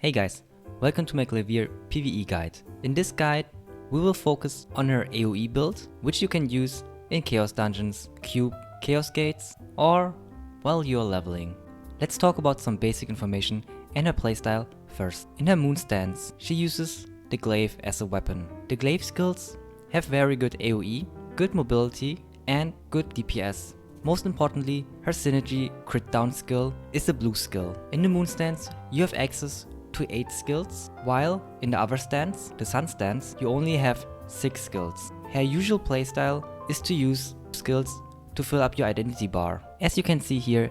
Hey guys, welcome to my Glaivier PVE guide. In this guide, we will focus on her AoE build, which you can use in Chaos Dungeons, Cube, Chaos Gates, or while you're leveling. Let's talk about some basic information and her playstyle first. In her moon stance, she uses the Glaive as a weapon. The Glaive skills have very good AoE, good mobility, and good DPS. Most importantly, her synergy crit down skill is the blue skill. In the moon stance, you have access to 8 skills, while in the other stance, the sun stance, you only have 6 skills. Her usual playstyle is to use skills to fill up your identity bar. As you can see here,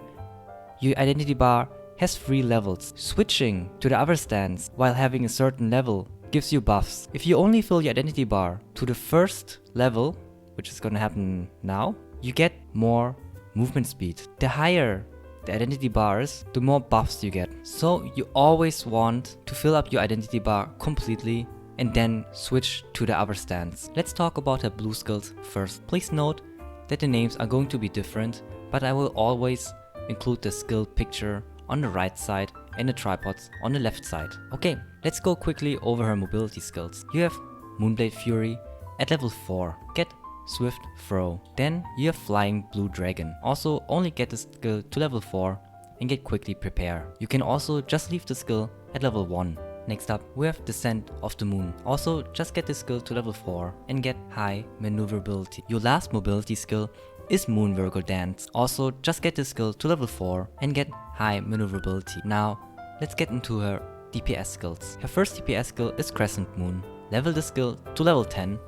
your identity bar has 3 levels. Switching to the other stance while having a certain level gives you buffs. If you only fill your identity bar to the first level, which is gonna happen now, you get more movement speed. The higher the identity bar is, the more buffs you get. So you always want to fill up your identity bar completely and then switch to the other stance. Let's talk about her blue skills first. Please note that the names are going to be different, but I will always include the skill picture on the right side and the tripods on the left side. Okay, let's go quickly over her mobility skills. You have Moonblade Fury at level 4. Get Swift Throw. Then you have Flying Blue Dragon. Also only get the skill to level 4 and get Quickly Prepare. You can also just leave the skill at level 1. Next up, we have Descent of the Moon. Also just get the skill to level 4 and get High Maneuverability. Your last mobility skill is Moon Virgo Dance. Also just get the skill to level 4 and get High Maneuverability. Now let's get into her DPS skills. Her first DPS skill is Crescent Moon. Level the skill to level 10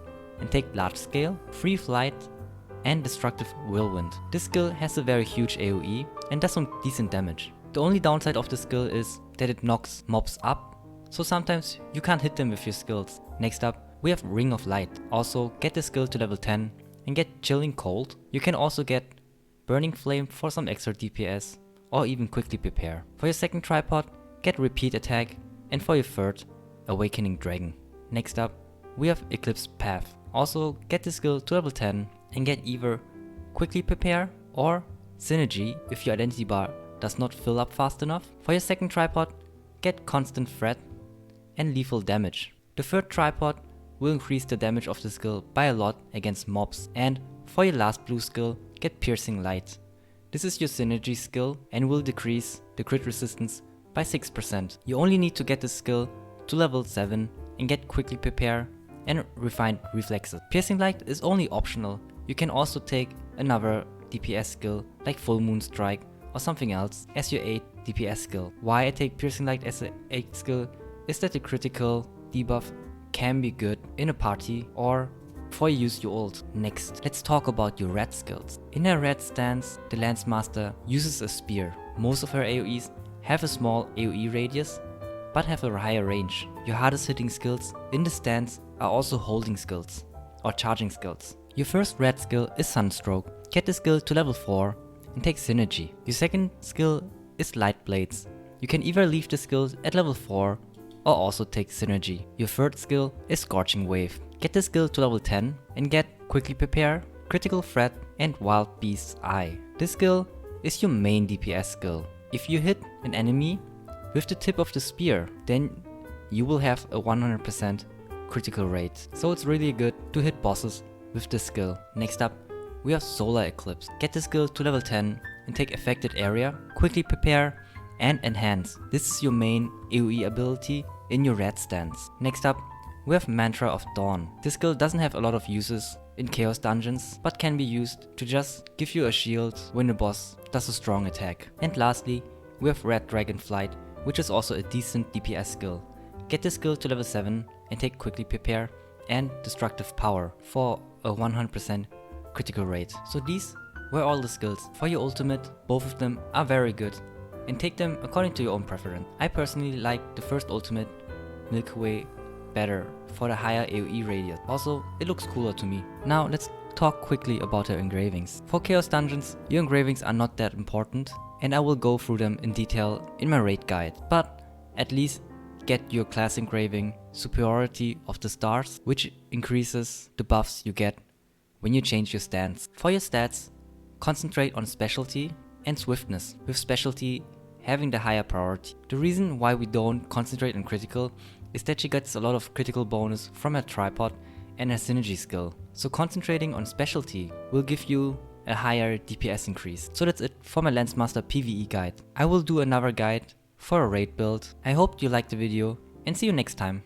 and take Large Scale, Free Flight, and Destructive Whirlwind. This skill has a very huge AoE and does some decent damage. The only downside of the skill is that it knocks mobs up, so sometimes you can't hit them with your skills. Next up, we have Ring of Light. Also get the skill to level 10 and get Chilling Cold. You can also get Burning Flame for some extra DPS, or even Quickly Prepare. For your second tripod, get Repeat Attack, and for your third, Awakening Dragon. Next up, we have Eclipse Path. Also get the skill to level 10 and get either Quickly Prepare or Synergy if your identity bar does not fill up fast enough. For your second tripod, get Constant Threat and Lethal Damage. The third tripod will increase the damage of the skill by a lot against mobs. And for your last blue skill, get Piercing Light. This is your synergy skill and will decrease the crit resistance by 6%. You only need to get the skill to level 7 and get Quickly Prepare and Refined Reflexes. Piercing Light is only optional. You can also take another DPS skill like Full Moon Strike or something else as your 8 DPS skill. Why I take Piercing Light as an 8 skill is that the critical debuff can be good in a party or before you use your ult. Next, let's talk about your red skills. In her red stance, the Lance Master uses a spear. Most of her AoEs have a small AoE radius but have a higher range. Your hardest hitting skills in the stance are also holding skills or charging skills. Your first red skill is Sunstroke. Get the skill to level 4 and take Synergy. Your second skill is Light Blades. You can either leave the skills at level 4 or also take Synergy. Your third skill is Scorching Wave. Get the skill to level 10 and get Quickly Prepare, Critical Threat, and Wild Beast's Eye. This skill is your main DPS skill. If you hit an enemy with the tip of the spear, then you will have a 100% critical rate. So it's really good to hit bosses with this skill. Next up, we have Solar Eclipse. Get the skill to level 10 and take Affected Area, Quickly Prepare, and Enhance. This is your main AoE ability in your red stance. Next up, we have Mantra of Dawn. This skill doesn't have a lot of uses in Chaos Dungeons, but can be used to just give you a shield when the boss does a strong attack. And lastly, we have Red Dragon Flight, which is also a decent DPS skill. Get the skill to level 7 and take Quickly Prepare and Destructive Power for a 100% critical rate. So these were all the skills. For your ultimate, both of them are very good and take them according to your own preference. I personally like the first ultimate, Milky Way, better for the higher AoE radius. Also, it looks cooler to me. Now let's talk quickly about her engravings. For Chaos Dungeons, your engravings are not that important and I will go through them in detail in my raid guide. But at least get your class engraving Superiority of the Stars, which increases the buffs you get when you change your stance. For your stats, concentrate on Specialty and Swiftness, with Specialty having the higher priority. The reason why we don't concentrate on critical is that she gets a lot of critical bonus from her tripod and her synergy skill. So concentrating on specialty will give you a higher DPS increase. So that's it for my Lensmaster PvE guide. I will do another guide for a raid build. I hope you liked the video and see you next time.